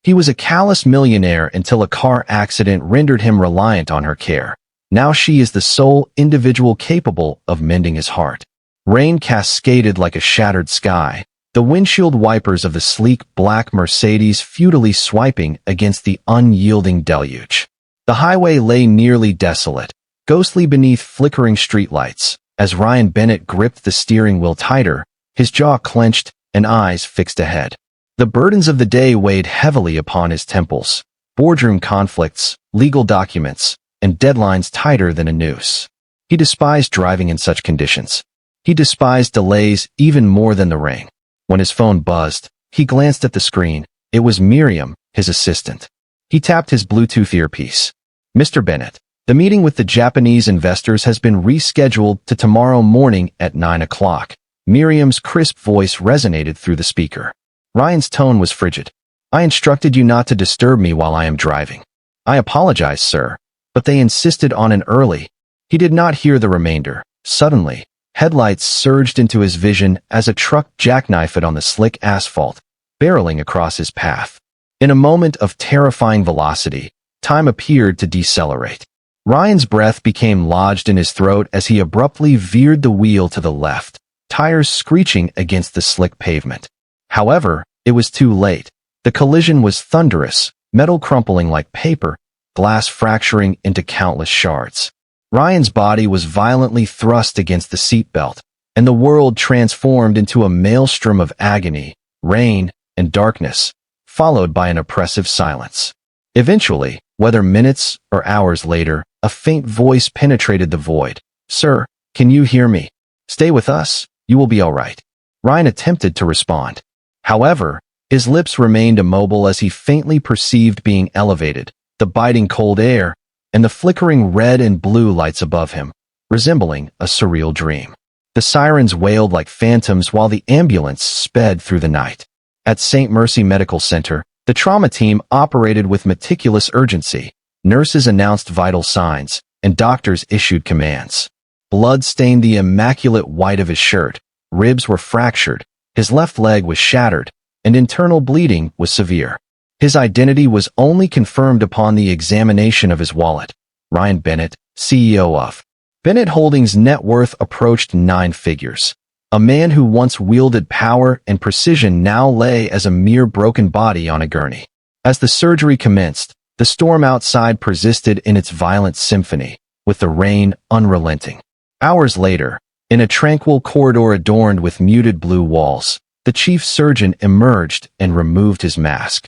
He was a callous millionaire until a car accident rendered him reliant on her care. Now she is the sole individual capable of mending his heart. Rain cascaded like a shattered sky, the windshield wipers of the sleek black Mercedes futilely swiping against the unyielding deluge. The highway lay nearly desolate, ghostly beneath flickering streetlights. As Ryan Bennett gripped the steering wheel tighter, his jaw clenched and eyes fixed ahead. The burdens of the day weighed heavily upon his temples. Boardroom conflicts, legal documents, and deadlines tighter than a noose. He despised driving in such conditions. He despised delays even more than the rain. When his phone buzzed, he glanced at the screen. It was Miriam, his assistant. He tapped his Bluetooth earpiece. "Mr. Bennett, the meeting with the Japanese investors has been rescheduled to tomorrow morning at 9 o'clock. Miriam's crisp voice resonated through the speaker. Ryan's tone was frigid. "I instructed you not to disturb me while I am driving." "I apologize, sir, but they insisted on an early." He did not hear the remainder. Suddenly, headlights surged into his vision as a truck jackknifed on the slick asphalt, barreling across his path. In a moment of terrifying velocity, time appeared to decelerate. Ryan's breath became lodged in his throat as he abruptly veered the wheel to the left, tires screeching against the slick pavement. However, it was too late. The collision was thunderous, metal crumpling like paper, glass fracturing into countless shards. Ryan's body was violently thrust against the seatbelt, and the world transformed into a maelstrom of agony, rain, and darkness, followed by an oppressive silence. Eventually, whether minutes or hours later, a faint voice penetrated the void. "Sir, can you hear me? Stay with us, you will be all right." Ryan attempted to respond. However, his lips remained immobile as he faintly perceived being elevated, the biting cold air, and the flickering red and blue lights above him, resembling a surreal dream. The sirens wailed like phantoms while the ambulance sped through the night. At St. Mercy Medical Center, the trauma team operated with meticulous urgency. Nurses announced vital signs, and doctors issued commands. Blood stained the immaculate white of his shirt, ribs were fractured, his left leg was shattered, and internal bleeding was severe. His identity was only confirmed upon the examination of his wallet. Ryan Bennett, CEO of Bennett Holdings' net worth approached 9 figures. A man who once wielded power and precision now lay as a mere broken body on a gurney. As the surgery commenced, the storm outside persisted in its violent symphony, with the rain unrelenting. Hours later, in a tranquil corridor adorned with muted blue walls, the chief surgeon emerged and removed his mask.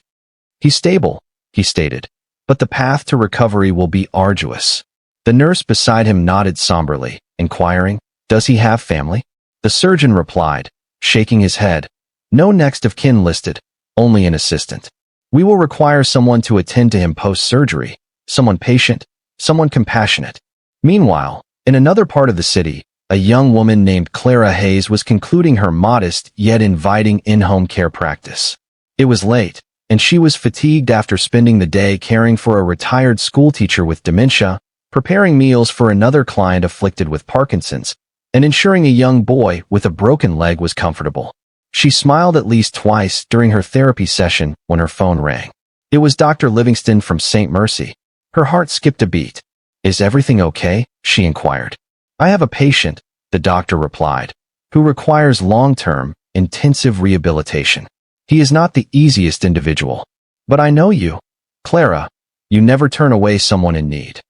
"He's stable," he stated, "but the path to recovery will be arduous." The nurse beside him nodded somberly, inquiring, "Does he have family?" The surgeon replied, shaking his head, "No next of kin listed, only an assistant. We will require someone to attend to him post-surgery, someone patient, someone compassionate." Meanwhile, in another part of the city, a young woman named Clara Hayes was concluding her modest yet inviting in-home care practice. It was late, and she was fatigued after spending the day caring for a retired schoolteacher with dementia, preparing meals for another client afflicted with Parkinson's, and ensuring a young boy with a broken leg was comfortable. She smiled at least twice during her therapy session when her phone rang. It was Dr. Livingston from St. Mercy. Her heart skipped a beat. "Is everything okay?" she inquired. "I have a patient," the doctor replied, "who requires long-term, intensive rehabilitation. He is not the easiest individual. But I know you. Clara, you never turn away someone in need."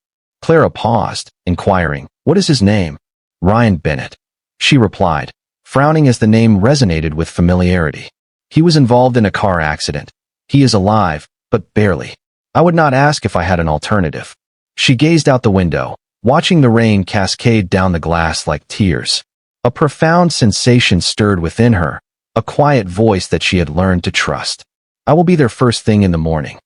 Clara paused, inquiring, "What is his name?" "Ryan Bennett," she replied, frowning as the name resonated with familiarity. "He was involved in a car accident. He is alive, but barely. I would not ask if I had an alternative." She gazed out the window, watching the rain cascade down the glass like tears. A profound sensation stirred within her, a quiet voice that she had learned to trust. "I will be there first thing in the morning."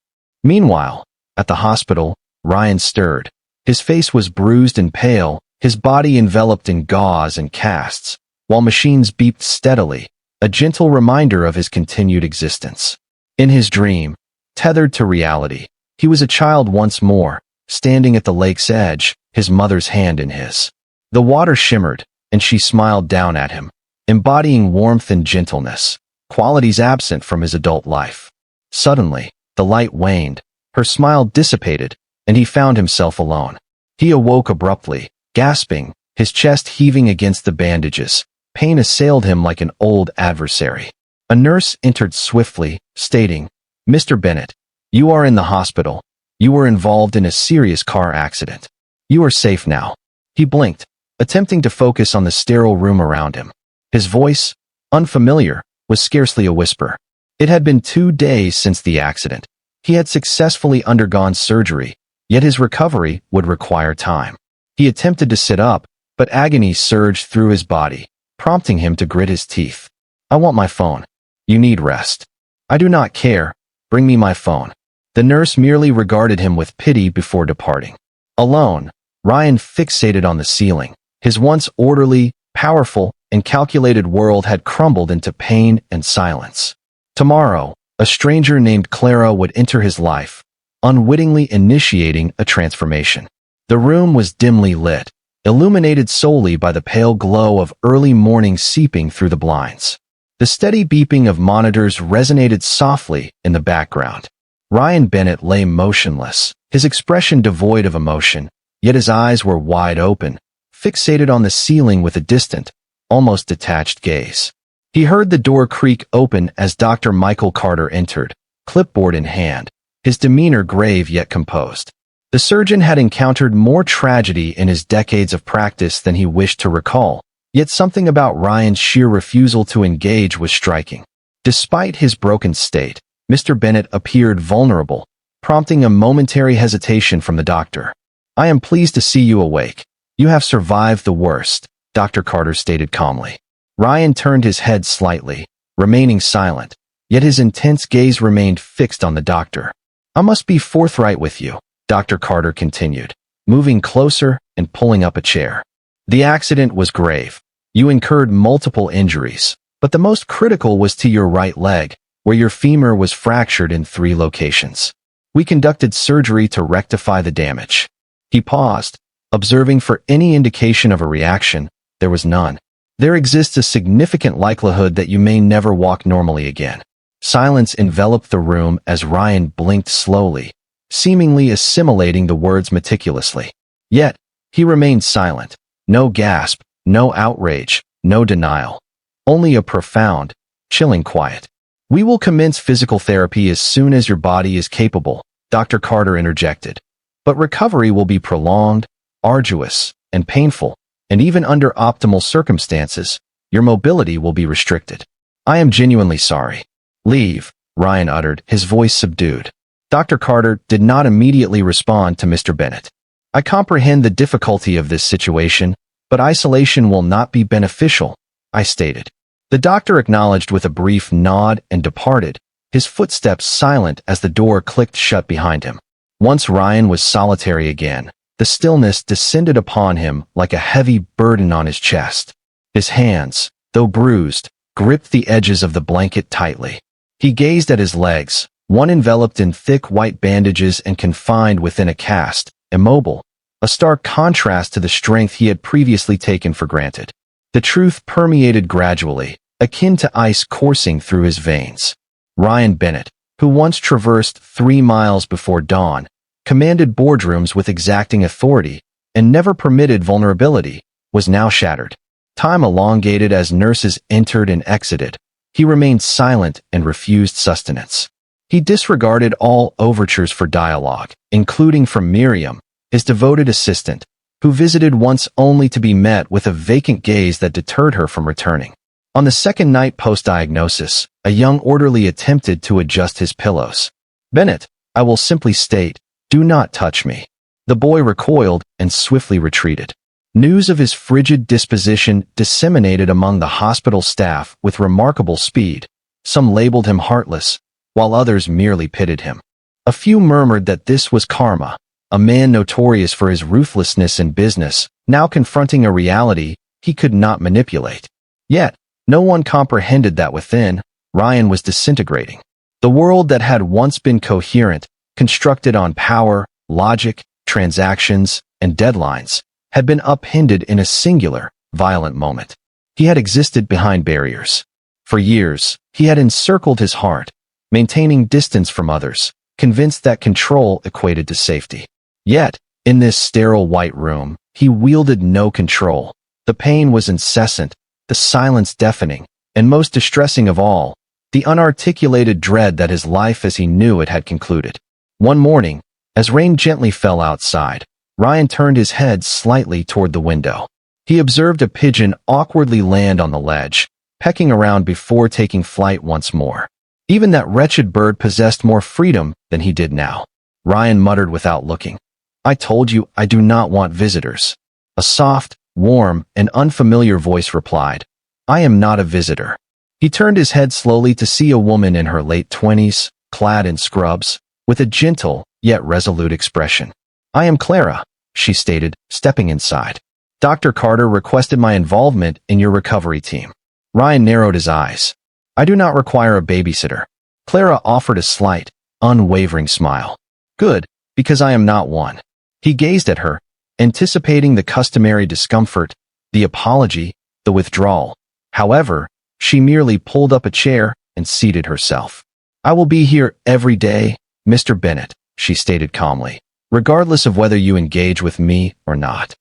Meanwhile, at the hospital, Ryan stirred. His face was bruised and pale, his body enveloped in gauze and casts, while machines beeped steadily, a gentle reminder of his continued existence. In his dream, tethered to reality, he was a child once more, standing at the lake's edge, his mother's hand in his. The water shimmered, and she smiled down at him, embodying warmth and gentleness, qualities absent from his adult life. Suddenly, The light waned, her smile dissipated, and he found himself alone. He awoke abruptly, gasping, his chest heaving against the bandages. Pain assailed him like an old adversary. A nurse entered swiftly, stating, "Mr. Bennett, you are in the hospital. You were involved in a serious car accident. You are safe now." He blinked, attempting to focus on the sterile room around him. His voice, unfamiliar, was scarcely a whisper. It had been 2 days since the accident. He had successfully undergone surgery, yet his recovery would require time. He attempted to sit up, but agony surged through his body, prompting him to grit his teeth. "I want my phone." "You need rest." "I do not care. Bring me my phone." The nurse merely regarded him with pity before departing. Alone, Ryan fixated on the ceiling. His once orderly, powerful, and calculated world had crumbled into pain and silence. Tomorrow, a stranger named Clara would enter his life, unwittingly initiating a transformation. The room was dimly lit, illuminated solely by the pale glow of early morning seeping through the blinds. The steady beeping of monitors resonated softly in the background. Ryan Bennett lay motionless, his expression devoid of emotion, yet his eyes were wide open, fixated on the ceiling with a distant, almost detached gaze. He heard the door creak open as Dr. Michael Carter entered, clipboard in hand, his demeanor grave yet composed. The surgeon had encountered more tragedy in his decades of practice than he wished to recall, yet something about Ryan's sheer refusal to engage was striking. Despite his broken state, Mr. Bennett appeared vulnerable, prompting a momentary hesitation from the doctor. "I am pleased to see you awake. You have survived the worst," Dr. Carter stated calmly. Ryan turned his head slightly, remaining silent, yet his intense gaze remained fixed on the doctor. "I must be forthright with you," Dr. Carter continued, moving closer and pulling up a chair. "The accident was grave. You incurred multiple injuries, but the most critical was to your right leg, where your femur was fractured in 3 locations. We conducted surgery to rectify the damage." He paused, observing for any indication of a reaction. There was none. "There exists a significant likelihood that you may never walk normally again." Silence enveloped the room as Ryan blinked slowly, seemingly assimilating the words meticulously. Yet, he remained silent. No gasp, no outrage, no denial. Only a profound, chilling quiet. "We will commence physical therapy as soon as your body is capable," Dr. Carter interjected. "But recovery will be prolonged, arduous, and painful, and even under optimal circumstances, your mobility will be restricted." "I am genuinely sorry." "Leave," Ryan uttered, his voice subdued. Dr. Carter did not immediately respond to Mr. Bennett. "I comprehend the difficulty of this situation, but isolation will not be beneficial," I stated. The doctor acknowledged with a brief nod and departed, his footsteps silent as the door clicked shut behind him. Once Ryan was solitary again, the stillness descended upon him like a heavy burden on his chest. His hands, though bruised, gripped the edges of the blanket tightly. He gazed at his legs, one enveloped in thick white bandages and confined within a cast, immobile, a stark contrast to the strength he had previously taken for granted. The truth permeated gradually, akin to ice coursing through his veins. Ryan Bennett, who once traversed 3 miles before dawn, commanded boardrooms with exacting authority, and never permitted vulnerability, was now shattered. Time elongated as nurses entered and exited. He remained silent and refused sustenance. He disregarded all overtures for dialogue, including from Miriam, his devoted assistant, who visited once only to be met with a vacant gaze that deterred her from returning. On the second night post-diagnosis, a young orderly attempted to adjust his pillows. "Bennett, I will simply state, do not touch me." The boy recoiled and swiftly retreated. News of his frigid disposition disseminated among the hospital staff with remarkable speed. Some labeled him heartless, while others merely pitied him. A few murmured that this was karma, a man notorious for his ruthlessness in business, now confronting a reality he could not manipulate. Yet, no one comprehended that within, Ryan was disintegrating. The world that had once been coherent, constructed on power, logic, transactions, and deadlines, had been upended in a singular, violent moment. He had existed behind barriers. For years, he had encircled his heart, maintaining distance from others, convinced that control equated to safety. Yet, in this sterile white room, he wielded no control. The pain was incessant, the silence deafening, and most distressing of all, the unarticulated dread that his life as he knew it had concluded. One morning, as rain gently fell outside, Ryan turned his head slightly toward the window. He observed a pigeon awkwardly land on the ledge, pecking around before taking flight once more. Even that wretched bird possessed more freedom than he did now. Ryan muttered without looking. "I told you I do not want visitors." A soft, warm, and unfamiliar voice replied, "I am not a visitor." He turned his head slowly to see a woman in her late 20s, clad in scrubs, with a gentle yet resolute expression. "I am Clara," she stated, stepping inside. "Dr. Carter requested my involvement in your recovery team." Ryan narrowed his eyes. "I do not require a babysitter." Clara offered a slight, unwavering smile. "Good, because I am not one." He gazed at her, anticipating the customary discomfort, the apology, the withdrawal. However, she merely pulled up a chair and seated herself. "I will be here every day, Mr. Bennett," she stated calmly, "regardless of whether you engage with me or not."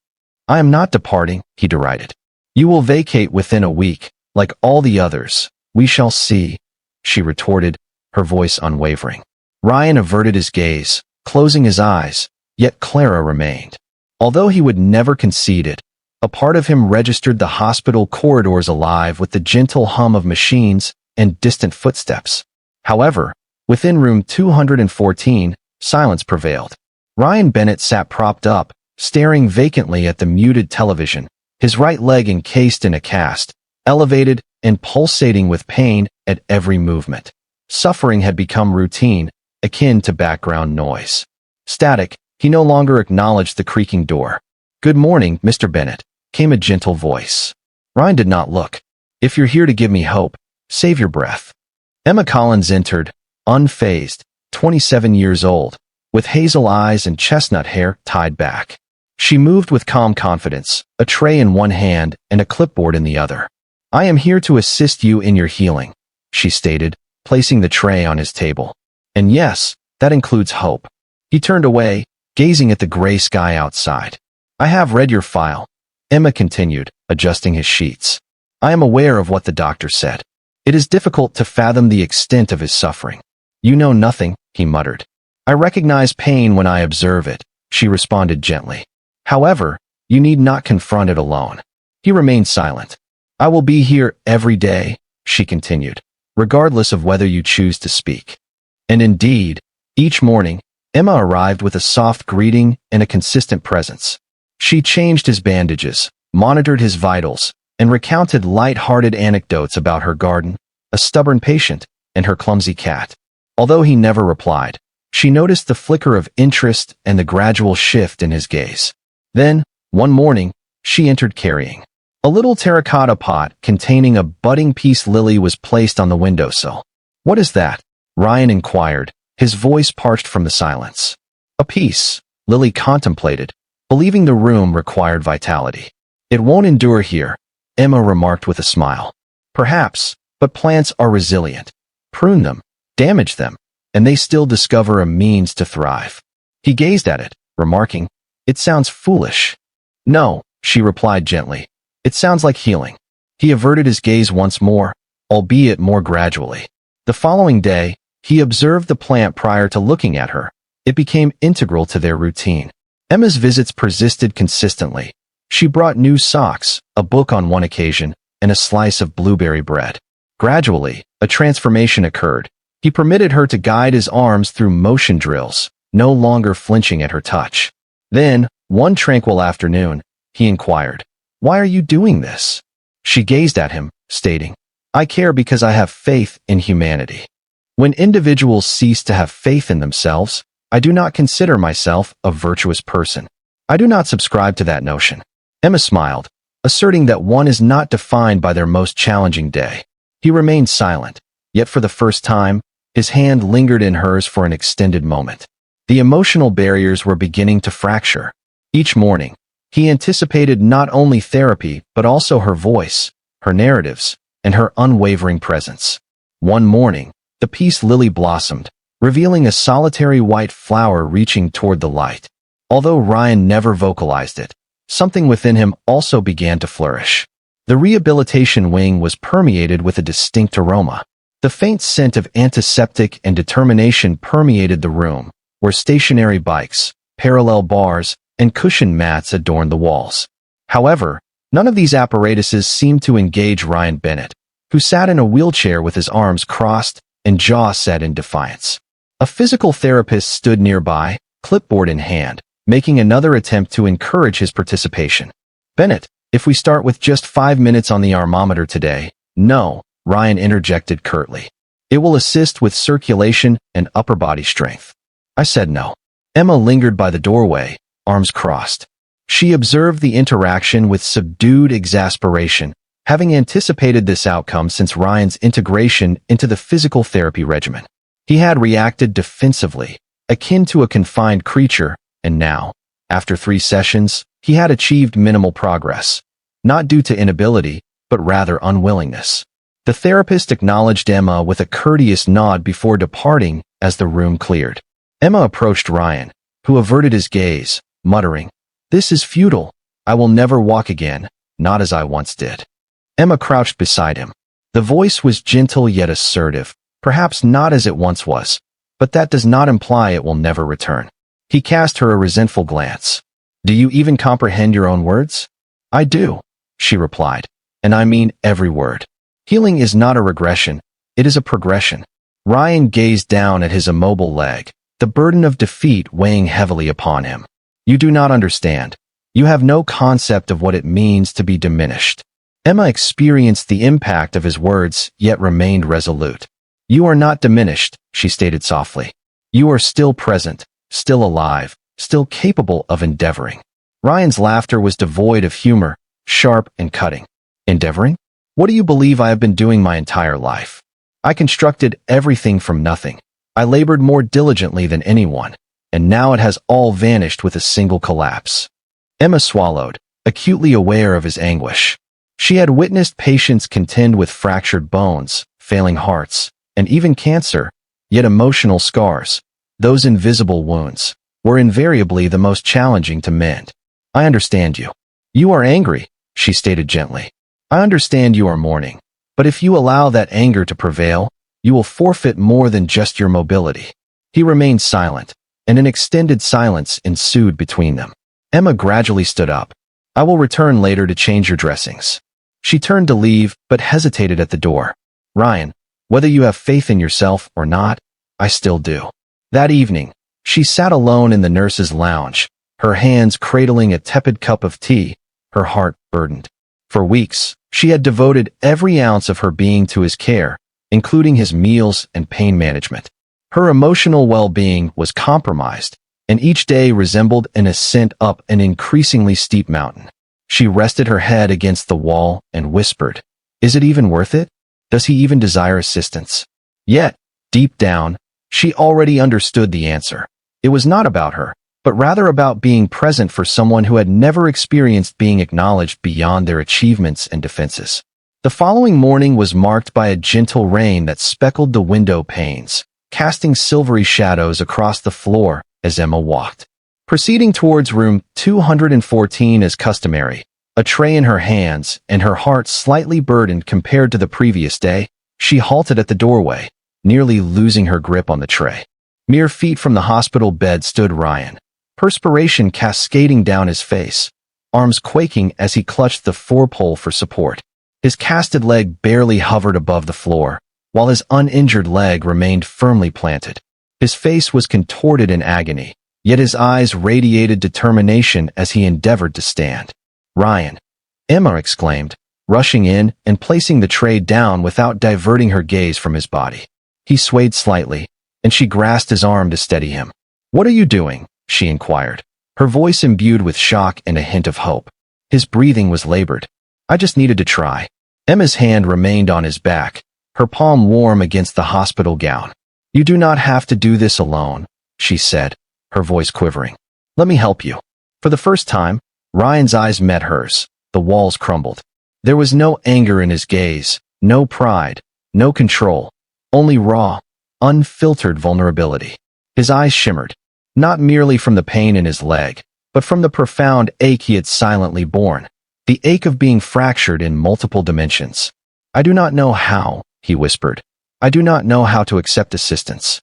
"I am not departing," he derided. "You will vacate within a week, like all the others. We shall see," she retorted, her voice unwavering. Ryan averted his gaze, closing his eyes, yet Clara remained. Although he would never concede it, a part of him registered the hospital corridors alive with the gentle hum of machines and distant footsteps. However, within room 214, silence prevailed. Ryan Bennett sat propped up, staring vacantly at the muted television, his right leg encased in a cast, elevated and pulsating with pain at every movement. Suffering had become routine, akin to background noise. Static, he no longer acknowledged the creaking door. "Good morning, Mr. Bennett," came a gentle voice. Ryan did not look. "If you're here to give me hope, save your breath." Emma Collins entered, unfazed, 27 years old, with hazel eyes and chestnut hair tied back. She moved with calm confidence, a tray in one hand and a clipboard in the other. "I am here to assist you in your healing," she stated, placing the tray on his table. "And yes, that includes hope." He turned away, gazing at the gray sky outside. "I have read your file," Emma continued, adjusting his sheets. "I am aware of what the doctor said. It is difficult to fathom the extent of his suffering." "You know nothing," he muttered. "I recognize pain when I observe it," she responded gently. "However, you need not confront it alone." He remained silent. "I will be here every day," she continued, "regardless of whether you choose to speak." And indeed, each morning, Emma arrived with a soft greeting and a consistent presence. She changed his bandages, monitored his vitals, and recounted light-hearted anecdotes about her garden, a stubborn patient, and her clumsy cat. Although he never replied, she noticed the flicker of interest and the gradual shift in his gaze. Then, one morning, she entered carrying. A little terracotta pot containing a budding peace lily was placed on the windowsill. "What is that?" Ryan inquired, his voice parched from the silence. "A peace," Lily contemplated, believing the room required vitality. "It won't endure here," Emma remarked with a smile. "Perhaps, but plants are resilient. Prune them, damage them, and they still discover a means to thrive." He gazed at it, remarking, "It sounds foolish." "No," she replied gently. "It sounds like healing." He averted his gaze once more, albeit more gradually. The following day, he observed the plant prior to looking at her. It became integral to their routine. Emma's visits persisted consistently. She brought new socks, a book on one occasion, and a slice of blueberry bread. Gradually, a transformation occurred. He permitted her to guide his arms through motion drills, no longer flinching at her touch. Then, one tranquil afternoon, he inquired, "Why are you doing this?" She gazed at him, stating, "I care because I have faith in humanity." When individuals cease to have faith in themselves, I do not consider myself a virtuous person. I do not subscribe to that notion. Emma smiled, asserting that one is not defined by their most challenging day. He remained silent, yet for the first time, his hand lingered in hers for an extended moment. The emotional barriers were beginning to fracture. Each morning, he anticipated not only therapy but also her voice, her narratives, and her unwavering presence. One morning, the peace lily blossomed, revealing a solitary white flower reaching toward the light. Although Ryan never vocalized it, something within him also began to flourish. The rehabilitation wing was permeated with a distinct aroma. The faint scent of antiseptic and determination permeated the room, where stationary bikes, parallel bars, and cushioned mats adorned the walls. However, none of these apparatuses seemed to engage Ryan Bennett, who sat in a wheelchair with his arms crossed and jaw set in defiance. A physical therapist stood nearby, clipboard in hand, making another attempt to encourage his participation. "Bennett, if we start with just 5 minutes on the armometer today." "No," Ryan interjected curtly. "It will assist with circulation and upper body strength." I said no. Emma lingered by the doorway, arms crossed. She observed the interaction with subdued exasperation, having anticipated this outcome since Ryan's integration into the physical therapy regimen. He had reacted defensively, akin to a confined creature, and now, after 3 sessions, he had achieved minimal progress, not due to inability, but rather unwillingness. The therapist acknowledged Emma with a courteous nod before departing as the room cleared. Emma approached Ryan, who averted his gaze, muttering, "This is futile. I will never walk again, not as I once did." Emma crouched beside him. The voice was gentle yet assertive, perhaps not as it once was, but that does not imply it will never return. He cast her a resentful glance. "Do you even comprehend your own words?" "I do," she replied, "and I mean every word. Healing is not a regression, it is a progression." Ryan gazed down at his immobile leg, the burden of defeat weighing heavily upon him. "You do not understand. You have no concept of what it means to be diminished." Emma experienced the impact of his words, yet remained resolute. "You are not diminished," she stated softly. "You are still present, still alive, still capable of endeavoring." Ryan's laughter was devoid of humor, sharp and cutting. "Endeavoring? What do you believe I have been doing my entire life? I constructed everything from nothing. I labored more diligently than anyone, and now it has all vanished with a single collapse." Emma swallowed, acutely aware of his anguish. She had witnessed patients contend with fractured bones, failing hearts, and even cancer, yet emotional scars, those invisible wounds, were invariably the most challenging to mend. "I understand you. You are angry," she stated gently. "I understand you are mourning, but if you allow that anger to prevail, you will forfeit more than just your mobility." He remained silent, and an extended silence ensued between them. Emma gradually stood up. "I will return later to change your dressings." She turned to leave, but hesitated at the door. "Ryan, whether you have faith in yourself or not, I still do." That evening, she sat alone in the nurse's lounge, her hands cradling a tepid cup of tea, her heart burdened. For weeks, she had devoted every ounce of her being to his care, including his meals and pain management. Her emotional well-being was compromised, and each day resembled an ascent up an increasingly steep mountain. She rested her head against the wall and whispered, "Is it even worth it? Does he even desire assistance?" Yet, deep down, she already understood the answer. It was not about her, but rather about being present for someone who had never experienced being acknowledged beyond their achievements and defenses. The following morning was marked by a gentle rain that speckled the window panes, casting silvery shadows across the floor as Emma walked. Proceeding towards room 214 as customary, a tray in her hands and her heart slightly burdened compared to the previous day, she halted at the doorway, nearly losing her grip on the tray. Mere feet from the hospital bed stood Ryan, perspiration cascading down his face, arms quaking as he clutched the four-pole for support. His casted leg barely hovered above the floor, while his uninjured leg remained firmly planted. His face was contorted in agony, yet his eyes radiated determination as he endeavored to stand. "Ryan!" Emma exclaimed, rushing in and placing the tray down without diverting her gaze from his body. He swayed slightly, and she grasped his arm to steady him. "What are you doing?" she inquired, her voice imbued with shock and a hint of hope. His breathing was labored. "I just needed to try." Emma's hand remained on his back, her palm warm against the hospital gown. "You do not have to do this alone," she said, her voice quivering. "Let me help you." For the first time, Ryan's eyes met hers. The walls crumbled. There was no anger in his gaze, no pride, no control, only raw, unfiltered vulnerability. His eyes shimmered, not merely from the pain in his leg, but from the profound ache he had silently borne, the ache of being fractured in multiple dimensions. "I do not know how," he whispered. "I do not know how to accept assistance."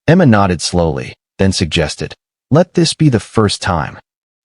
Emma nodded slowly, then suggested, "Let this be the first time."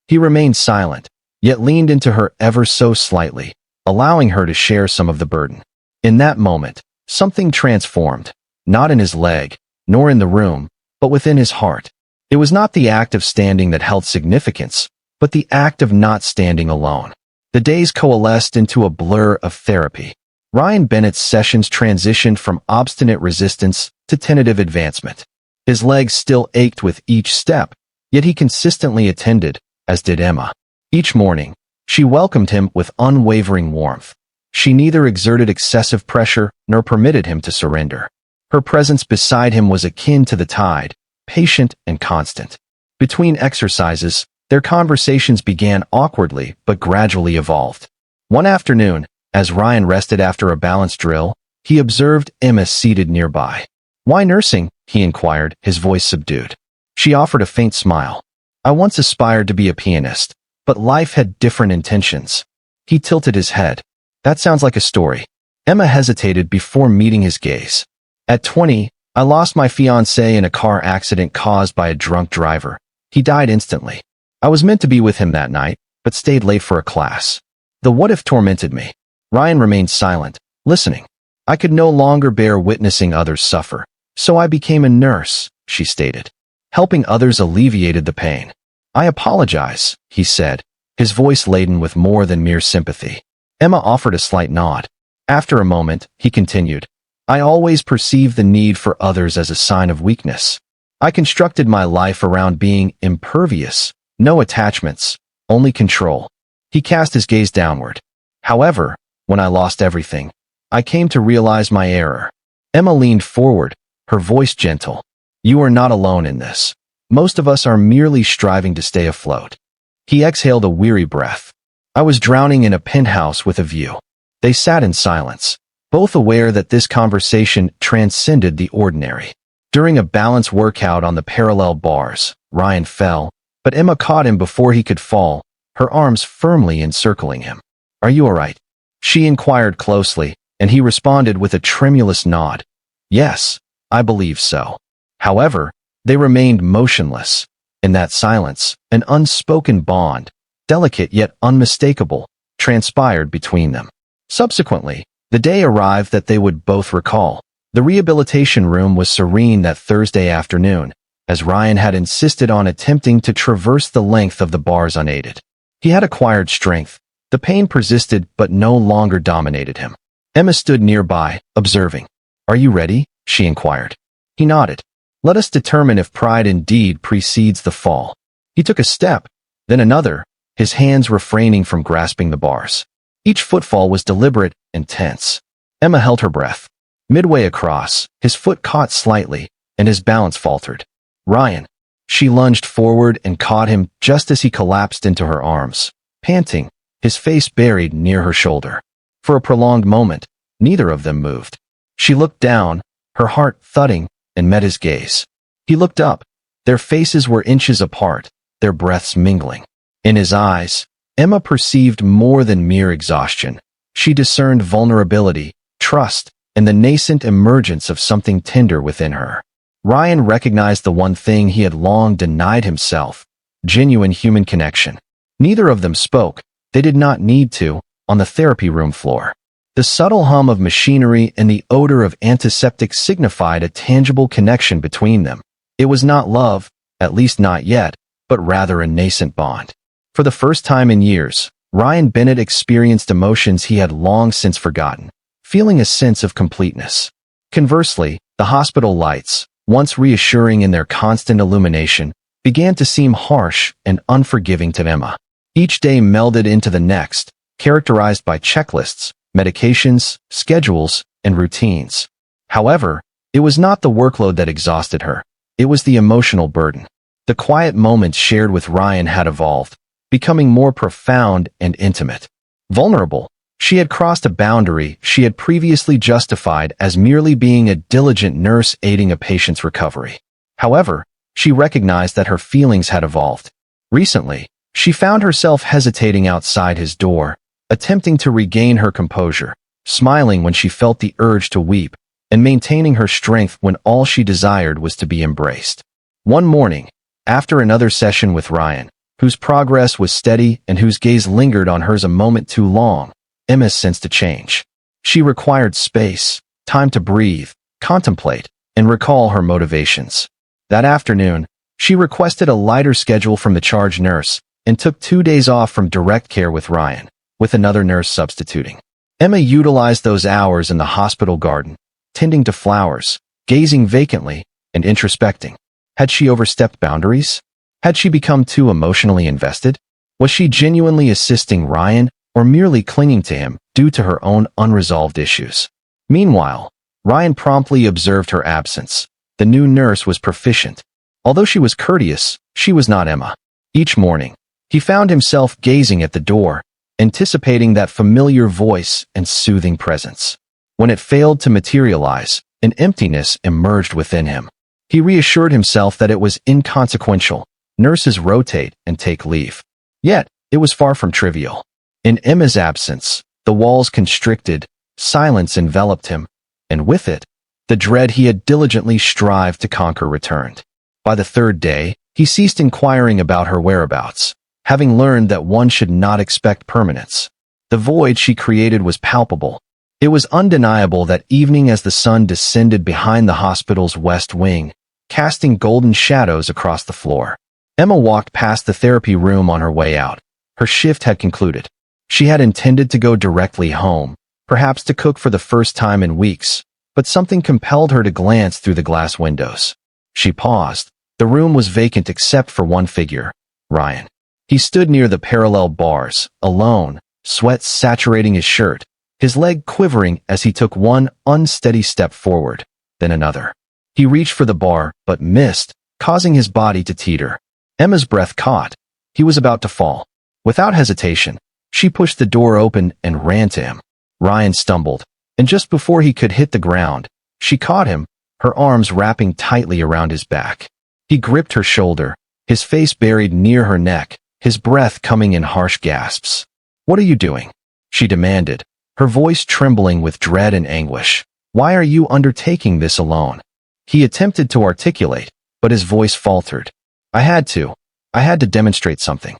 He remained silent, yet leaned into her ever so slightly, allowing her to share some of the burden. In that moment, something transformed, not in his leg, nor in the room, but within his heart. It was not the act of standing that held significance, but the act of not standing alone. The days coalesced into a blur of therapy. Ryan Bennett's sessions transitioned from obstinate resistance to tentative advancement. His legs still ached with each step, yet he consistently attended, as did Emma. Each morning, she welcomed him with unwavering warmth. She neither exerted excessive pressure nor permitted him to surrender. Her presence beside him was akin to the tide, patient and constant. Between exercises, their conversations began awkwardly but gradually evolved. One afternoon, as Ryan rested after a balance drill, he observed Emma seated nearby. "Why nursing?" he inquired, his voice subdued. She offered a faint smile. "I once aspired to be a pianist, but life had different intentions." He tilted his head. "That sounds like a story." Emma hesitated before meeting his gaze. "At 20, I lost my fiancé in a car accident caused by a drunk driver. He died instantly. I was meant to be with him that night, but stayed late for a class. The what-if tormented me." Ryan remained silent, listening. "I could no longer bear witnessing others suffer, so I became a nurse," she stated. "Helping others alleviated the pain." "I apologize," he said, his voice laden with more than mere sympathy. Emma offered a slight nod. After a moment, he continued, "I always perceived the need for others as a sign of weakness. I constructed my life around being impervious, no attachments, only control." He cast his gaze downward. "However, when I lost everything, I came to realize my error." Emma leaned forward, her voice gentle. "You are not alone in this. Most of us are merely striving to stay afloat." He exhaled a weary breath. "I was drowning in a penthouse with a view." They sat in silence, both aware that this conversation transcended the ordinary. During a balance workout on the parallel bars, Ryan fell, but Emma caught him before he could fall, her arms firmly encircling him. "Are you all right?" she inquired closely, and he responded with a tremulous nod. "Yes, I believe so." However, they remained motionless. In that silence, an unspoken bond, delicate yet unmistakable, transpired between them. Subsequently, the day arrived that they would both recall. The rehabilitation room was serene that Thursday afternoon, as Ryan had insisted on attempting to traverse the length of the bars unaided. He had acquired strength. The pain persisted but no longer dominated him. Emma stood nearby, observing. "Are you ready?" she inquired. He nodded. "Let us determine if pride indeed precedes the fall." He took a step, then another, his hands refraining from grasping the bars. Each footfall was deliberate and tense. Emma held her breath. Midway across, his foot caught slightly, and his balance faltered. "Ryan." She lunged forward and caught him just as he collapsed into her arms, panting, his face buried near her shoulder. For a prolonged moment, neither of them moved. She looked down, her heart thudding, and met his gaze. He looked up. Their faces were inches apart, their breaths mingling. In his eyes, Emma perceived more than mere exhaustion. She discerned vulnerability, trust, and the nascent emergence of something tender within her. Ryan recognized the one thing he had long denied himself: genuine human connection. Neither of them spoke. They did not need to, on the therapy room floor. The subtle hum of machinery and the odor of antiseptic signified a tangible connection between them. It was not love, at least not yet, but rather a nascent bond. For the first time in years, Ryan Bennett experienced emotions he had long since forgotten, feeling a sense of completeness. Conversely, the hospital lights, once reassuring in their constant illumination, began to seem harsh and unforgiving to Emma. Each day melded into the next, characterized by checklists, medications, schedules, and routines. However, it was not the workload that exhausted her. It was the emotional burden. The quiet moments shared with Ryan had evolved, becoming more profound and intimate. Vulnerable, She had crossed a boundary she had previously justified as merely being a diligent nurse aiding a patient's recovery. However, she recognized that her feelings had evolved. Recently, she found herself hesitating outside his door, attempting to regain her composure, smiling when she felt the urge to weep, and maintaining her strength when all she desired was to be embraced. One morning, after another session with Ryan, whose progress was steady and whose gaze lingered on hers a moment too long, Emma sensed a change. She required space, time to breathe, contemplate, and recall her motivations. That afternoon, she requested a lighter schedule from the charge nurse and took 2 days off from direct care with Ryan, with another nurse substituting. Emma utilized those hours in the hospital garden, tending to flowers, gazing vacantly, and introspecting. Had she overstepped boundaries? Had she become too emotionally invested? Was she genuinely assisting Ryan or merely clinging to him due to her own unresolved issues? Meanwhile, Ryan promptly observed her absence. The new nurse was proficient. Although she was courteous, she was not Emma. Each morning, he found himself gazing at the door, anticipating that familiar voice and soothing presence. When it failed to materialize, an emptiness emerged within him. He reassured himself that it was inconsequential. Nurses rotate and take leave. Yet, it was far from trivial. In Emma's absence, the walls constricted, silence enveloped him, and with it, the dread he had diligently strived to conquer returned. By the third day, he ceased inquiring about her whereabouts, having learned that one should not expect permanence. The void she created was palpable. It was undeniable that evening as the sun descended behind the hospital's west wing, casting golden shadows across the floor. Emma walked past the therapy room on her way out. Her shift had concluded. She had intended to go directly home, perhaps to cook for the first time in weeks, but something compelled her to glance through the glass windows. She paused. The room was vacant except for one figure, Ryan. He stood near the parallel bars, alone, sweat saturating his shirt, his leg quivering as he took one unsteady step forward, then another. He reached for the bar, but missed, causing his body to teeter. Emma's breath caught. He was about to fall. Without hesitation, she pushed the door open and ran to him. Ryan stumbled, and just before he could hit the ground, she caught him, her arms wrapping tightly around his back. He gripped her shoulder, his face buried near her neck, his breath coming in harsh gasps. "What are you doing?" she demanded, her voice trembling with dread and anguish. "Why are you undertaking this alone?" He attempted to articulate, but his voice faltered. I had to demonstrate something."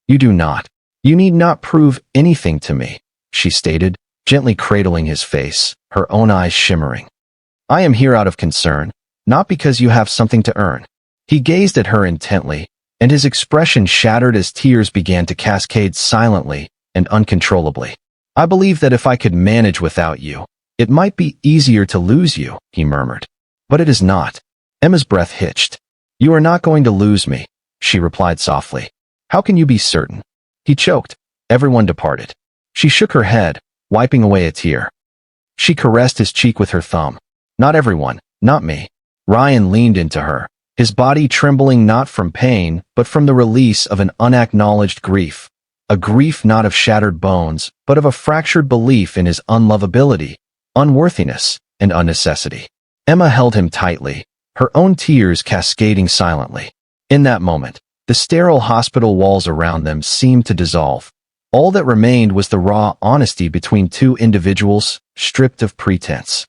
"You do not. You need not prove anything to me," she stated, gently cradling his face, her own eyes shimmering. "I am here out of concern, not because you have something to earn." He gazed at her intently, and his expression shattered as tears began to cascade silently and uncontrollably. "I believe that if I could manage without you, it might be easier to lose you," he murmured. "But it is not." Emma's breath hitched. "You are not going to lose me," she replied softly. "How can you be certain?" He choked. Everyone departed. She shook her head, wiping away a tear. She caressed his cheek with her thumb. "Not everyone, not me." Ryan leaned into her, his body trembling not from pain, but from the release of an unacknowledged grief. A grief not of shattered bones, but of a fractured belief in his unlovability, unworthiness, and unnecessity. Emma held him tightly, her own tears cascading silently. In that moment, the sterile hospital walls around them seemed to dissolve. All that remained was the raw honesty between two individuals, stripped of pretense.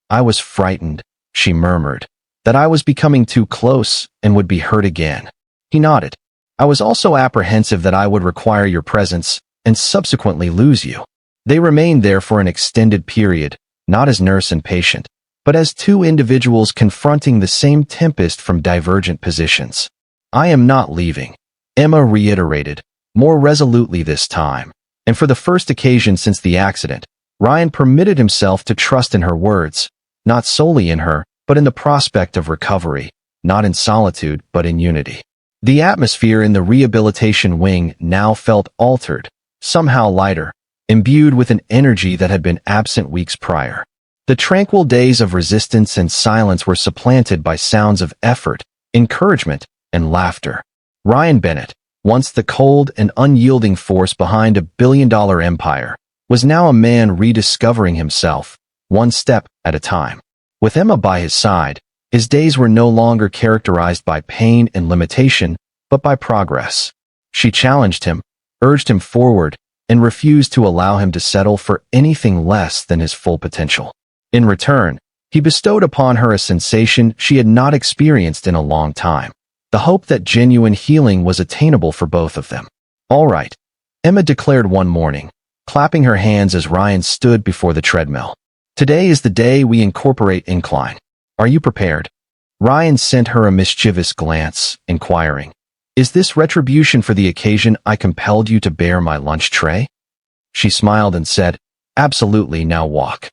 "I was frightened," she murmured, "that I was becoming too close and would be hurt again." He nodded. "I was also apprehensive that I would require your presence and subsequently lose you." They remained there for an extended period, not as nurse and patient, but as two individuals confronting the same tempest from divergent positions. "I am not leaving," Emma reiterated, more resolutely this time, and for the first occasion since the accident, Ryan permitted himself to trust in her words, not solely in her, but in the prospect of recovery, not in solitude, but in unity. The atmosphere in the rehabilitation wing now felt altered, somehow lighter, imbued with an energy that had been absent weeks prior. The tranquil days of resistance and silence were supplanted by sounds of effort, encouragement, and laughter. Ryan Bennett, once the cold and unyielding force behind a billion-dollar empire, was now a man rediscovering himself, one step at a time. With Emma by his side, his days were no longer characterized by pain and limitation, but by progress. She challenged him, urged him forward, and refused to allow him to settle for anything less than his full potential. In return, he bestowed upon her a sensation she had not experienced in a long time, the hope that genuine healing was attainable for both of them. "All right," Emma declared one morning, clapping her hands as Ryan stood before the treadmill. "Today is the day we incorporate incline. Are you prepared?" Ryan sent her a mischievous glance, inquiring, "Is this retribution for the occasion I compelled you to bear my lunch tray?" She smiled and said, "Absolutely, now walk."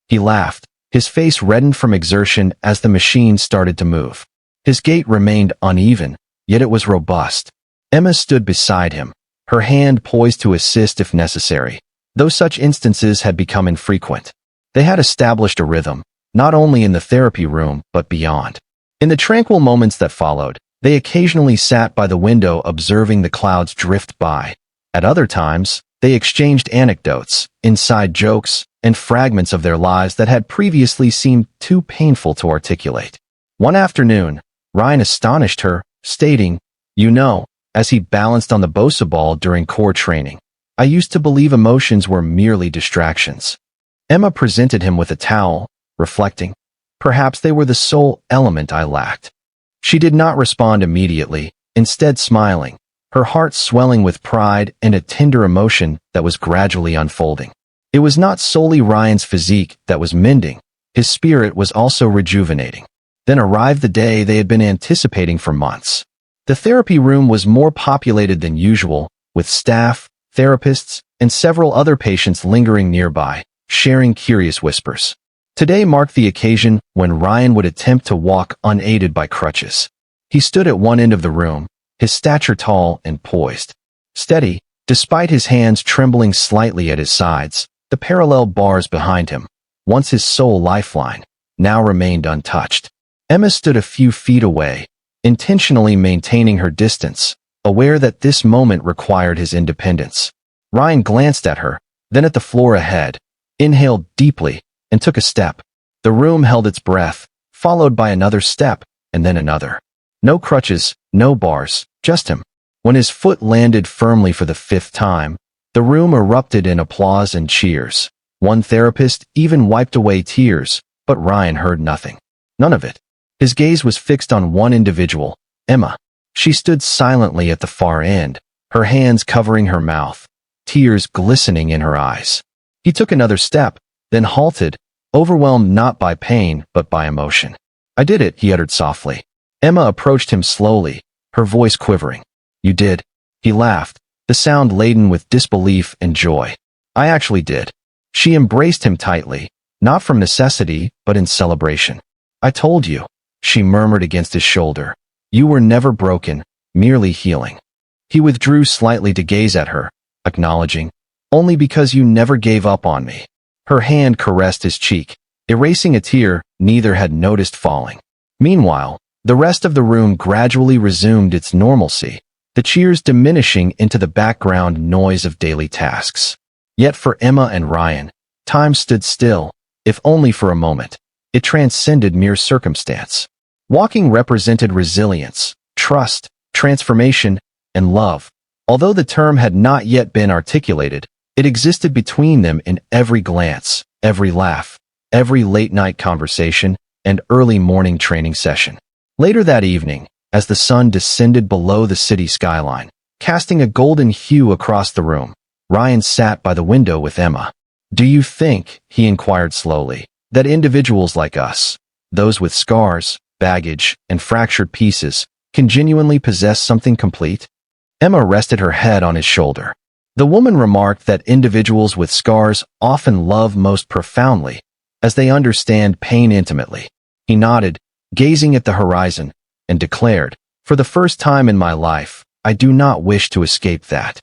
He laughed, his face reddened from exertion as the machine started to move. His gait remained uneven, yet it was robust. Emma stood beside him, her hand poised to assist if necessary, though such instances had become infrequent. They had established a rhythm, not only in the therapy room, but beyond. In the tranquil moments that followed, they occasionally sat by the window observing the clouds drift by. At other times, they exchanged anecdotes, inside jokes, and fragments of their lives that had previously seemed too painful to articulate. One afternoon, Ryan astonished her, stating, "You know, as he balanced on the Bosa ball during core training, I used to believe emotions were merely distractions." Emma presented him with a towel, reflecting, "Perhaps they were the sole element I lacked." She did not respond immediately, instead smiling, her heart swelling with pride and a tender emotion that was gradually unfolding. It was not solely Ryan's physique that was mending, his spirit was also rejuvenating. Then arrived the day they had been anticipating for months. The therapy room was more populated than usual, with staff, therapists, and several other patients lingering nearby, sharing curious whispers. Today marked the occasion when Ryan would attempt to walk unaided by crutches. He stood at one end of the room, his stature tall and poised. Steady, despite his hands trembling slightly at his sides, the parallel bars behind him, once his sole lifeline, now remained untouched. Emma stood a few feet away, intentionally maintaining her distance, aware that this moment required his independence. Ryan glanced at her, then at the floor ahead, inhaled deeply, and took a step. The room held its breath, followed by another step, and then another. No crutches, no bars, just him. When his foot landed firmly for the 5th time, the room erupted in applause and cheers. One therapist even wiped away tears, but Ryan heard nothing. None of it. His gaze was fixed on one individual, Emma. She stood silently at the far end, her hands covering her mouth, tears glistening in her eyes. He took another step, then halted, overwhelmed not by pain but by emotion. "I did it," he uttered softly. Emma approached him slowly, her voice quivering. "You did." He laughed, the sound laden with disbelief and joy. "I actually did." She embraced him tightly, not from necessity, but in celebration. "I told you," she murmured against his shoulder. "You were never broken, merely healing." He withdrew slightly to gaze at her, acknowledging, "Only because you never gave up on me." Her hand caressed his cheek, erasing a tear neither had noticed falling. Meanwhile, the rest of the room gradually resumed its normalcy, the cheers diminishing into the background noise of daily tasks. Yet for Emma and Ryan, time stood still, if only for a moment. It transcended mere circumstance. Walking represented resilience, trust, transformation, and love. Although the term had not yet been articulated, it existed between them in every glance, every laugh, every late-night conversation, and early morning training session. Later that evening, as the sun descended below the city skyline, casting a golden hue across the room, Ryan sat by the window with Emma. "Do you think," he inquired slowly, "that individuals like us, those with scars, baggage, and fractured pieces, can genuinely possess something complete?" Emma rested her head on his shoulder. The woman remarked that individuals with scars often love most profoundly, as they understand pain intimately. He nodded, gazing at the horizon, and declared, "For the first time in my life, I do not wish to escape that."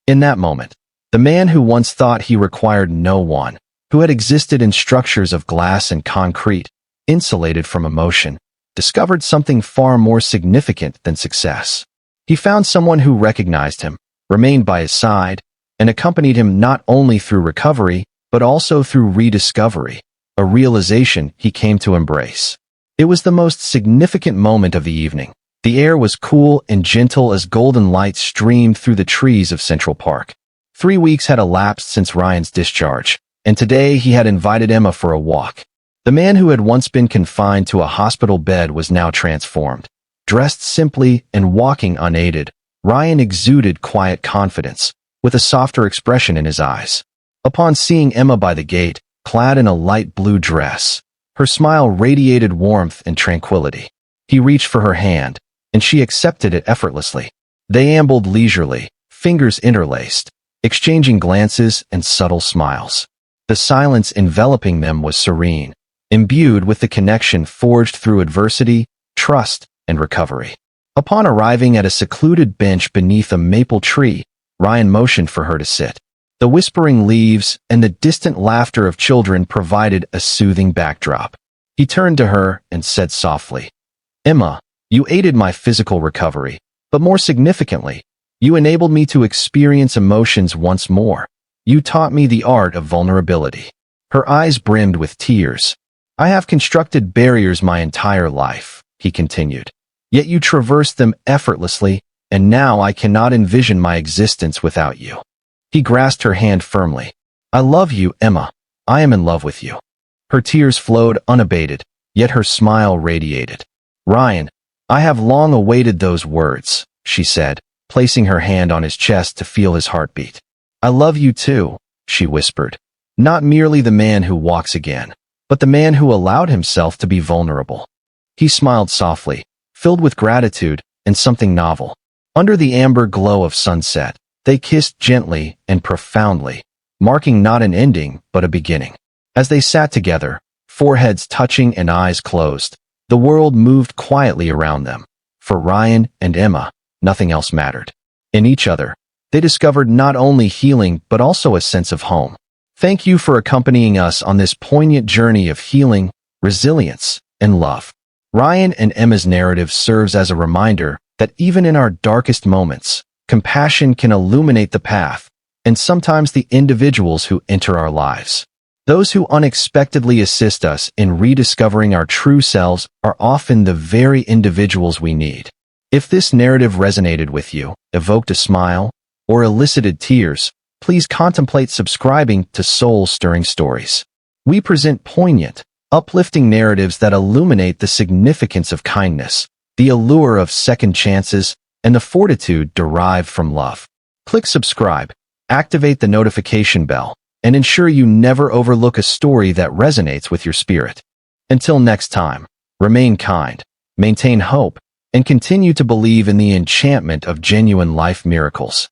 In that moment, the man who once thought he required no one, who had existed in structures of glass and concrete, insulated from emotion, discovered something far more significant than success. He found someone who recognized him, remained by his side, and accompanied him not only through recovery, but also through rediscovery, a realization he came to embrace. It was the most significant moment of the evening. The air was cool and gentle as golden light streamed through the trees of Central Park. 3 weeks had elapsed since Ryan's discharge, and today he had invited Emma for a walk. The man who had once been confined to a hospital bed was now transformed. Dressed simply and walking unaided, Ryan exuded quiet confidence, with a softer expression in his eyes. Upon seeing Emma by the gate, clad in a light blue dress, her smile radiated warmth and tranquility. He reached for her hand, and she accepted it effortlessly. They ambled leisurely, fingers interlaced, exchanging glances and subtle smiles. The silence enveloping them was serene, imbued with the connection forged through adversity, trust, and recovery. Upon arriving at a secluded bench beneath a maple tree, Ryan motioned for her to sit. The whispering leaves and the distant laughter of children provided a soothing backdrop. He turned to her and said softly, "Emma, you aided my physical recovery, but more significantly, you enabled me to experience emotions once more. You taught me the art of vulnerability." Her eyes brimmed with tears. "I have constructed barriers my entire life," he continued. "Yet you traversed them effortlessly, and now I cannot envision my existence without you." He grasped her hand firmly. "I love you, Emma. I am in love with you." Her tears flowed unabated, yet her smile radiated. "Ryan, I have long awaited those words," she said, placing her hand on his chest to feel his heartbeat. "I love you too," she whispered. "Not merely the man who walks again, but the man who allowed himself to be vulnerable." He smiled softly, filled with gratitude and something novel. Under the amber glow of sunset, they kissed gently and profoundly, marking not an ending but a beginning. As they sat together, foreheads touching and eyes closed, the world moved quietly around them. For Ryan and Emma, nothing else mattered. In each other, they discovered not only healing but also a sense of home. Thank you for accompanying us on this poignant journey of healing, resilience, and love. Ryan and Emma's narrative serves as a reminder that even in our darkest moments, compassion can illuminate the path, and sometimes the individuals who enter our lives, those who unexpectedly assist us in rediscovering our true selves, are often the very individuals we need. If this narrative resonated with you, evoked a smile, or elicited tears, please contemplate subscribing to Soul-Stirring Stories. We present poignant, uplifting narratives that illuminate the significance of kindness, the allure of second chances, and the fortitude derived from love. Click subscribe, activate the notification bell, and ensure you never overlook a story that resonates with your spirit. Until next time, remain kind, maintain hope, and continue to believe in the enchantment of genuine life miracles.